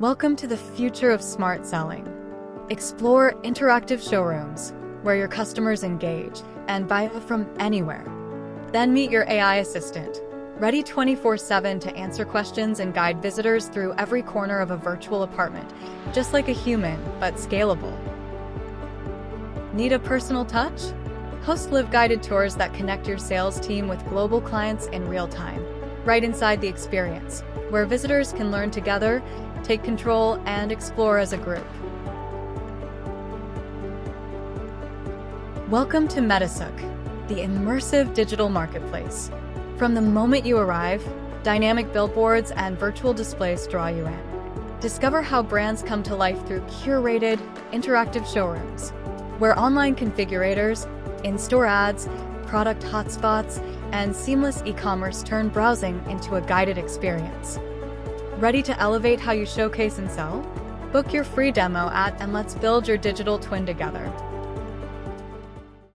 Welcome to the future of smart selling. Explore interactive showrooms where your customers engage and buy from anywhere. Then meet your AI assistant, ready 24/7 to answer questions and guide visitors through every corner of a virtual apartment, just like a human, but scalable. Need a personal touch? Host live guided tours that connect your sales team with global clients in real time, right inside the experience, where visitors can learn together, take control, and explore as a group. Welcome to Metasuk, the immersive digital marketplace. From the moment you arrive, dynamic billboards and virtual displays draw you in. Discover how brands come to life through curated, interactive showrooms, where online configurators, in-store ads, product hotspots, and seamless e-commerce turn browsing into a guided experience. Ready to elevate how you showcase and sell? Book your free demo at and let's build your digital twin together.